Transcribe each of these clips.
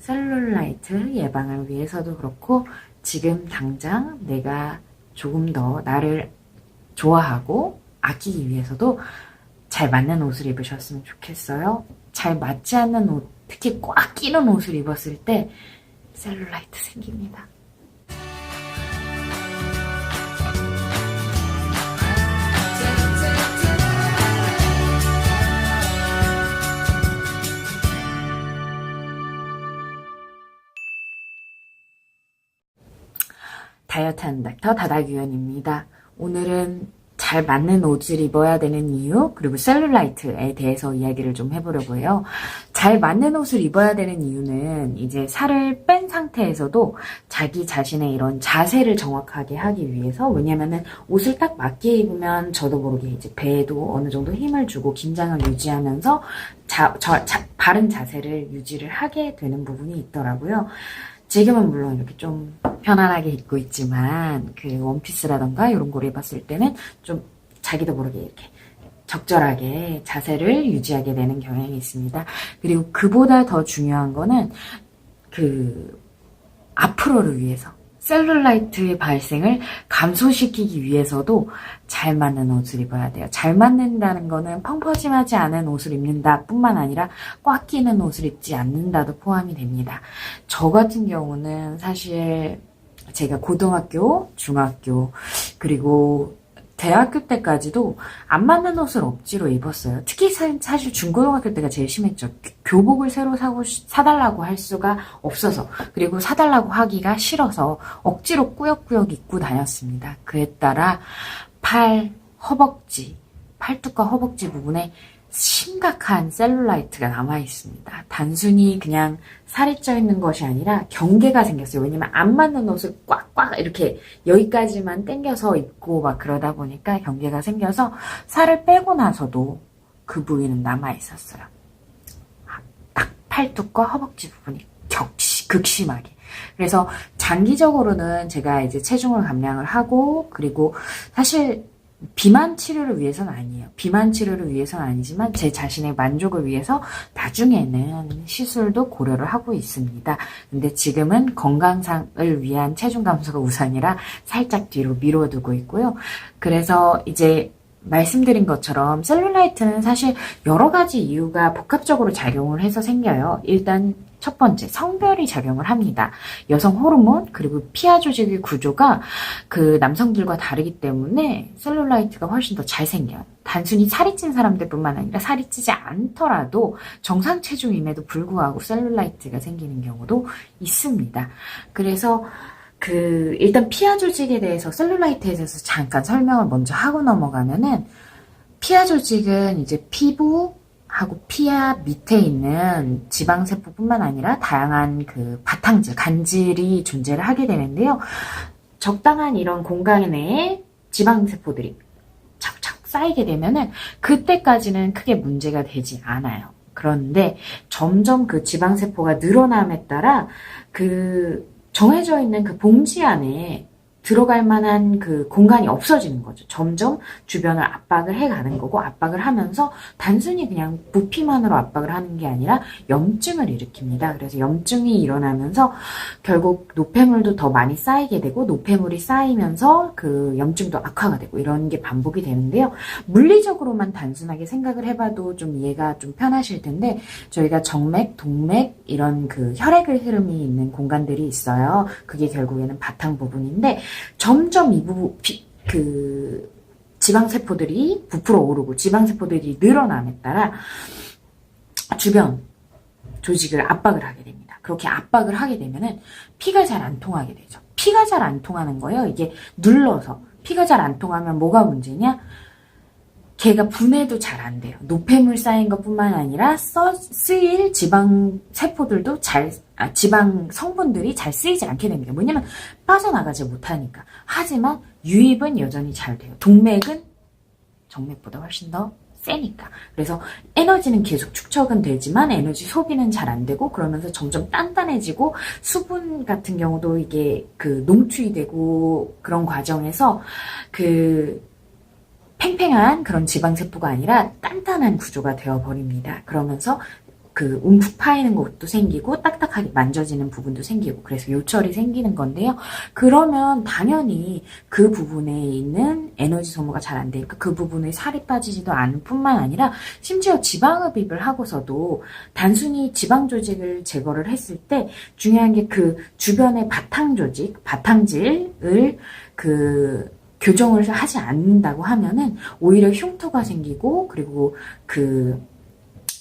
셀룰라이트 예방을 위해서도 그렇고 지금 당장 내가 조금 더 나를 좋아하고 아끼기 위해서도 잘 맞는 옷을 입으셨으면 좋겠어요. 잘 맞지 않는 옷, 특히 꽉 끼는 옷을 입었을 때 셀룰라이트 생깁니다. 다이어트하는 닥터 다다규현입니다. 오늘은 잘 맞는 옷을 입어야 되는 이유, 그리고 셀룰라이트에 대해서 이야기를 좀 해보려고 해요. 잘 맞는 옷을 입어야 되는 이유는 이제 살을 뺀 상태에서도 자기 자신의 이런 자세를 정확하게 하기 위해서, 왜냐면은 옷을 딱 맞게 입으면 저도 모르게 이제 배에도 어느 정도 힘을 주고 긴장을 유지하면서 바른 자세를 유지를 하게 되는 부분이 있더라고요. 지금은 물론 이렇게 좀 편안하게 입고 있지만 그 원피스라던가 이런 걸 입었을 때는 좀 자기도 모르게 이렇게 적절하게 자세를 유지하게 되는 경향이 있습니다. 그리고 그보다 더 중요한 거는 그 앞으로를 위해서 셀룰라이트의 발생을 감소시키기 위해서도 잘 맞는 옷을 입어야 돼요. 잘 맞는다는 거는 펑퍼짐하지 않은 옷을 입는다 뿐만 아니라 꽉 끼는 옷을 입지 않는다도 포함이 됩니다. 저 같은 경우는 사실 제가 고등학교, 중학교, 그리고 대학교 때까지도 안 맞는 옷을 억지로 입었어요. 특히 사실 중고등학교 때가 제일 심했죠. 교복을 새로 사달라고 할 수가 없어서, 그리고 사달라고 하기가 싫어서 억지로 꾸역꾸역 입고 다녔습니다. 그에 따라 허벅지, 팔뚝과 허벅지 부분에 심각한 셀룰라이트가 남아있습니다. 단순히 그냥 살이 쪄 있는 것이 아니라 경계가 생겼어요. 왜냐면 안 맞는 옷을 꽉꽉 이렇게 여기까지만 당겨서 입고 막 그러다 보니까 경계가 생겨서 살을 빼고 나서도 그 부위는 남아있었어요. 딱 팔뚝과 허벅지 부분이 극심하게. 그래서 장기적으로는 제가 이제 체중을 감량을 하고, 그리고 사실 비만 치료를 위해서는 아니에요. 비만 치료를 위해서는 아니지만 제 자신의 만족을 위해서 나중에는 시술도 고려를 하고 있습니다. 근데 지금은 건강상을 위한 체중 감소가 우선이라 살짝 뒤로 미뤄두고 있고요. 그래서 이제 말씀드린 것처럼 셀룰라이트는 사실 여러 가지 이유가 복합적으로 작용을 해서 생겨요. 일단 첫 번째, 성별이 작용을 합니다. 여성 호르몬, 그리고 피하 조직의 구조가 그 남성들과 다르기 때문에 셀룰라이트가 훨씬 더 잘 생겨요. 단순히 살이 찐 사람들뿐만 아니라 살이 찌지 않더라도 정상 체중임에도 불구하고 셀룰라이트가 생기는 경우도 있습니다. 그래서 일단 피하 조직에 대해서, 셀룰라이트에 대해서 잠깐 설명을 먼저 하고 넘어가면은, 피하 조직은 이제 피부하고 피하 밑에 있는 지방세포뿐만 아니라 다양한 그 바탕질, 간질이 존재를 하게 되는데요. 적당한 이런 공간 내에 지방세포들이 착착 쌓이게 되면은, 그때까지는 크게 문제가 되지 않아요. 그런데 점점 그 지방세포가 늘어남에 따라 정해져 있는 그 봉지 안에 들어갈 만한 그 공간이 없어지는 거죠. 점점 주변을 압박을 해가는 거고, 압박을 하면서 단순히 그냥 부피만으로 압박을 하는 게 아니라 염증을 일으킵니다. 그래서 염증이 일어나면서 결국 노폐물도 더 많이 쌓이게 되고, 노폐물이 쌓이면서 그 염증도 악화가 되고, 이런 게 반복이 되는데요. 물리적으로만 단순하게 생각을 해봐도 좀 이해가 좀 편하실 텐데, 저희가 정맥, 동맥, 이런 그 혈액의 흐름이 있는 공간들이 있어요. 그게 결국에는 바탕 부분인데, 점점 지방세포들이 부풀어 오르고 지방세포들이 늘어남에 따라 주변 조직을 압박을 하게 됩니다. 그렇게 압박을 하게 되면은 피가 잘 안 통하게 되죠. 피가 잘 안 통하는 거예요. 이게 눌러서. 피가 잘 안 통하면 뭐가 문제냐? 걔가 분해도 잘 안 돼요. 노폐물 쌓인 것뿐만 아니라 쓰일 지방 세포들도 지방 성분들이 잘 쓰이지 않게 됩니다. 뭐냐면 빠져나가지 못하니까. 하지만 유입은 여전히 잘 돼요. 동맥은 정맥보다 훨씬 더 세니까. 그래서 에너지는 계속 축적은 되지만 에너지 소비는 잘 안 되고, 그러면서 점점 단단해지고, 수분 같은 경우도 이게 농축이 되고, 그런 과정에서 팽팽한 그런 지방세포가 아니라 단단한 구조가 되어버립니다. 그러면서 그 움푹 파이는 것도 생기고 딱딱하게 만져지는 부분도 생기고 그래서 요철이 생기는 건데요. 그러면 당연히 그 부분에 있는 에너지 소모가 잘 안 되니까 그 부분에 살이 빠지지도 않을 뿐만 아니라 심지어 지방흡입을 하고서도 단순히 지방 조직을 제거를 했을 때 중요한 게 그 주변의 바탕 조직, 바탕질을 교정을 하지 않는다고 하면은 오히려 흉터가 생기고 그리고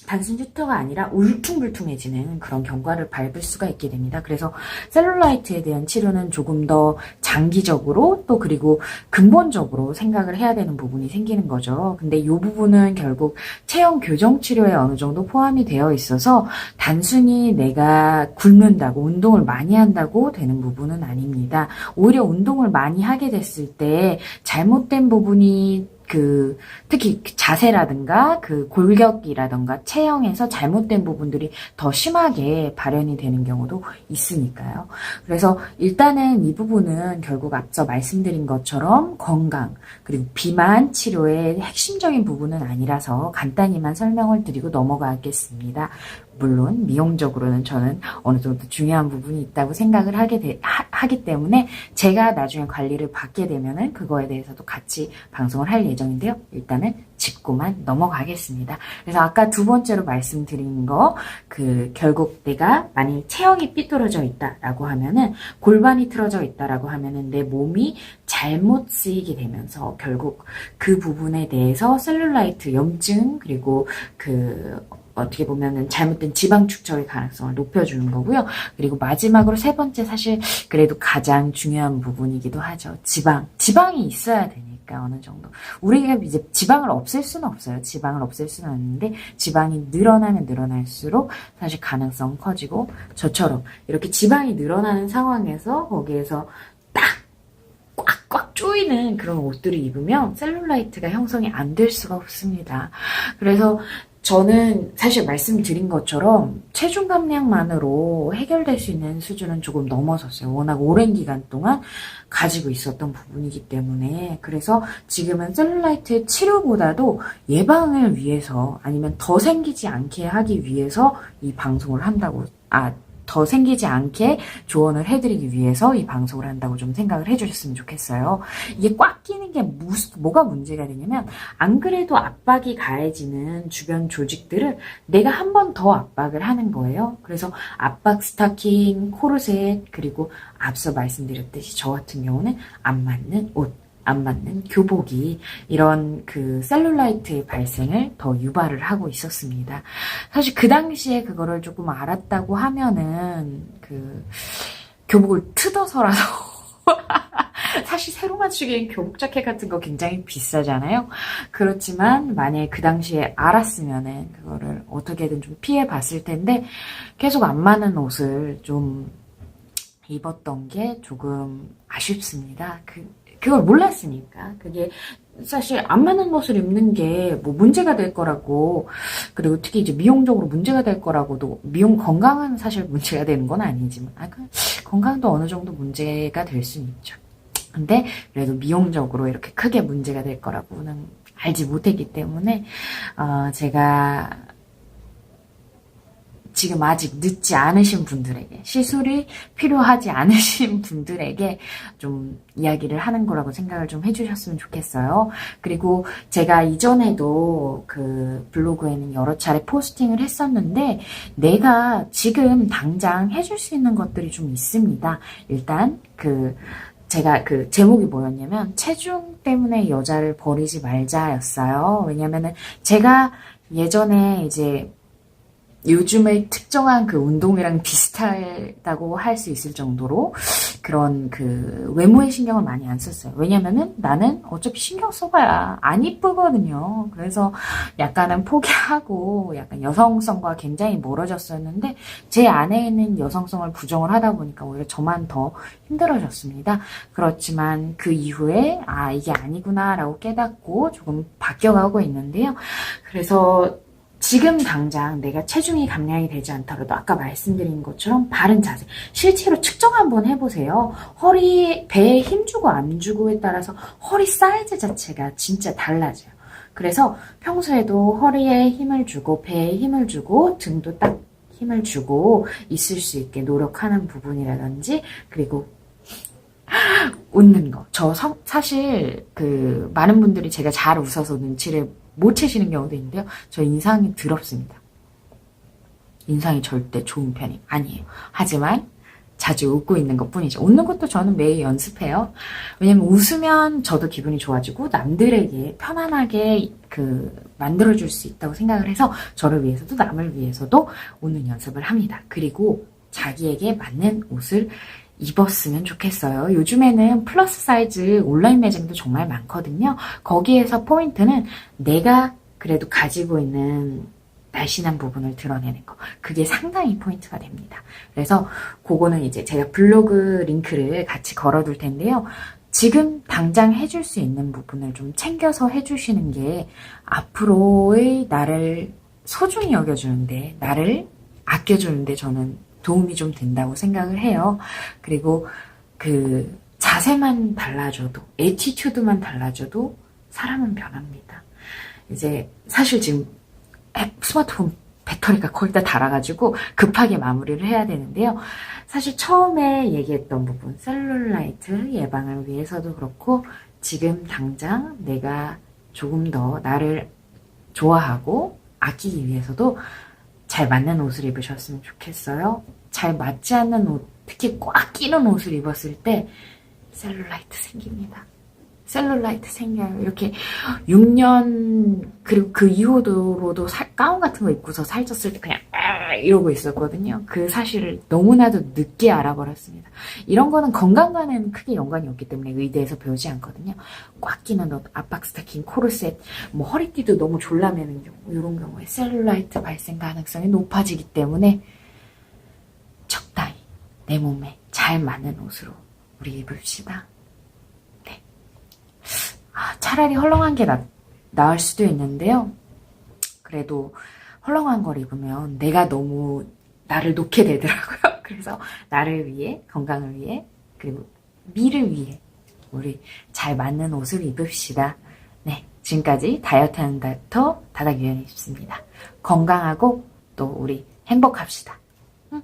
단순 흉터가 아니라 울퉁불퉁해지는 그런 경과를 밟을 수가 있게 됩니다. 그래서 셀룰라이트에 대한 치료는 조금 더 장기적으로 또 그리고 근본적으로 생각을 해야 되는 부분이 생기는 거죠. 근데 이 부분은 결국 체형 교정 치료에 어느 정도 포함이 되어 있어서 단순히 내가 굶는다고 운동을 많이 한다고 되는 부분은 아닙니다. 오히려 운동을 많이 하게 됐을 때 잘못된 부분이 특히 자세라든가 골격이라든가 체형에서 잘못된 부분들이 더 심하게 발현이 되는 경우도 있으니까요. 그래서 일단은 이 부분은 결국 앞서 말씀드린 것처럼 건강 그리고 비만 치료의 핵심적인 부분은 아니라서 간단히만 설명을 드리고 넘어가겠습니다. 물론 미용적으로는 저는 어느 정도 중요한 부분이 있다고 생각을 하기 때문에 제가 나중에 관리를 받게 되면은 그거에 대해서도 같이 방송을 할 예정인데요. 일단은 짚고만 넘어가겠습니다. 그래서 아까 두 번째로 말씀드린 거 결국 내가 만약 체형이 삐뚤어져 있다라고 하면은 골반이 틀어져 있다라고 하면은 내 몸이 잘못 쓰이게 되면서 결국 그 부분에 대해서 셀룰라이트 염증 그리고 어떻게 보면은 잘못된 지방 축적의 가능성을 높여주는 거고요. 그리고 마지막으로 세 번째 사실 그래도 가장 중요한 부분이기도 하죠. 지방이 있어야 되니까 어느 정도. 우리가 이제 지방을 없앨 수는 없어요. 지방을 없앨 수는 없는데 지방이 늘어나면 늘어날수록 사실 가능성 커지고 저처럼 이렇게 지방이 늘어나는 상황에서 거기에서 딱 꽉꽉 조이는 그런 옷들을 입으면 셀룰라이트가 형성이 안 될 수가 없습니다. 그래서 저는 사실 말씀드린 것처럼 체중 감량만으로 해결될 수 있는 수준은 조금 넘어섰어요. 워낙 오랜 기간 동안 가지고 있었던 부분이기 때문에 그래서 지금은 셀룰라이트 치료보다도 예방을 위해서 아니면 더 생기지 않게 하기 위해서 이 방송을 한다고 더 생기지 않게 조언을 해드리기 위해서 이 방송을 한다고 좀 생각을 해주셨으면 좋겠어요. 이게 꽉 끼는 게 뭐가 문제가 되냐면 안 그래도 압박이 가해지는 주변 조직들을 내가 한 번 더 압박을 하는 거예요. 그래서 압박 스타킹, 코르셋 그리고 앞서 말씀드렸듯이 저 같은 경우는 안 맞는 옷 안 맞는 교복이 이런 셀룰라이트의 발생을 더 유발을 하고 있었습니다. 사실 그 당시에 그거를 조금 알았다고 하면은 교복을 뜯어서라도 사실 새로 맞추기엔 교복 자켓 같은 거 굉장히 비싸잖아요. 그렇지만 만약에 그 당시에 알았으면은 그거를 어떻게든 좀 피해 봤을 텐데 계속 안 맞는 옷을 좀 입었던 게 조금 아쉽습니다. 그걸 몰랐으니까. 그게 사실 안 맞는 옷을 입는 게 뭐 문제가 될 거라고, 그리고 특히 이제 미용적으로 문제가 될 거라고도, 미용 건강은 사실 문제가 되는 건 아니지만, 건강도 어느 정도 문제가 될 수는 있죠. 근데 그래도 미용적으로 이렇게 크게 문제가 될 거라고는 알지 못했기 때문에, 제가 지금 아직 늦지 않으신 분들에게, 시술이 필요하지 않으신 분들에게 좀 이야기를 하는 거라고 생각을 좀 해주셨으면 좋겠어요. 그리고 제가 이전에도 블로그에는 여러 차례 포스팅을 했었는데 내가 지금 당장 해줄 수 있는 것들이 좀 있습니다. 일단 제가 제목이 뭐였냐면 체중 때문에 여자를 버리지 말자였어요. 왜냐면은 제가 예전에 이제 요즘의 특정한 운동이랑 비슷하다고 할 수 있을 정도로 그런 외모에 신경을 많이 안 썼어요. 왜냐면은 나는 어차피 신경 써봐야 안 이쁘거든요. 그래서 약간은 포기하고 약간 여성성과 굉장히 멀어졌었는데 제 안에 있는 여성성을 부정을 하다 보니까 오히려 저만 더 힘들어졌습니다. 그렇지만 그 이후에 이게 아니구나 라고 깨닫고 조금 바뀌어가고 있는데요. 그래서 지금 당장 내가 체중이 감량이 되지 않더라도 아까 말씀드린 것처럼 바른 자세, 실제로 측정 한번 해보세요. 배에 힘주고 안 주고에 따라서 허리 사이즈 자체가 진짜 달라져요. 그래서 평소에도 허리에 힘을 주고 배에 힘을 주고 등도 딱 힘을 주고 있을 수 있게 노력하는 부분이라든지 그리고 웃는 거. 사실 많은 분들이 제가 잘 웃어서 눈치를 못 채시는 경우도 있는데요. 저 인상이 더럽습니다. 인상이 절대 좋은 편이 아니에요. 하지만 자주 웃고 있는 것 뿐이죠. 웃는 것도 저는 매일 연습해요. 왜냐면 웃으면 저도 기분이 좋아지고 남들에게 편안하게 만들어줄 수 있다고 생각을 해서 저를 위해서도 남을 위해서도 웃는 연습을 합니다. 그리고 자기에게 맞는 옷을 입었으면 좋겠어요. 요즘에는 플러스 사이즈 온라인 매장도 정말 많거든요. 거기에서 포인트는 내가 그래도 가지고 있는 날씬한 부분을 드러내는 거. 그게 상당히 포인트가 됩니다. 그래서 그거는 이제 제가 블로그 링크를 같이 걸어둘 텐데요. 지금 당장 해줄 수 있는 부분을 좀 챙겨서 해주시는 게 앞으로의 나를 소중히 여겨주는데, 나를 아껴주는데 저는 도움이 좀 된다고 생각을 해요. 그리고 자세만 달라져도, 애티튜드만 달라져도 사람은 변합니다. 이제 사실 지금 스마트폰 배터리가 거의 다 닳아가지고 급하게 마무리를 해야 되는데요. 사실 처음에 얘기했던 부분, 셀룰라이트 예방을 위해서도 그렇고 지금 당장 내가 조금 더 나를 좋아하고 아끼기 위해서도 잘 맞는 옷을 입으셨으면 좋겠어요. 잘 맞지 않는 옷, 특히 꽉 끼는 옷을 입었을 때 셀룰라이트 생깁니다. 셀룰라이트 생겨요. 이렇게 6년 그리고 그 이후로도 가운 같은 거 입고서 살쪘을 때 그냥 이러고 있었거든요. 그 사실을 너무나도 늦게 알아버렸습니다. 이런 거는 건강과는 크게 연관이 없기 때문에 의대에서 배우지 않거든요. 꽉 끼는 옷, 압박 스타킹, 코르셋, 뭐 허리띠도 너무 졸라매는 경우, 이런 경우에 셀룰라이트 발생 가능성이 높아지기 때문에 적당히 내 몸에 잘 맞는 옷으로 우리 입읍시다. 차라리 헐렁한 게 나을 수도 있는데요. 그래도 헐렁한 걸 입으면 내가 너무 나를 놓게 되더라고요. 그래서 나를 위해, 건강을 위해, 그리고 미를 위해 우리 잘 맞는 옷을 입읍시다. 네, 지금까지 다이어트하는 닥터 다닥유연이었습니다. 건강하고 또 우리 행복합시다. 응?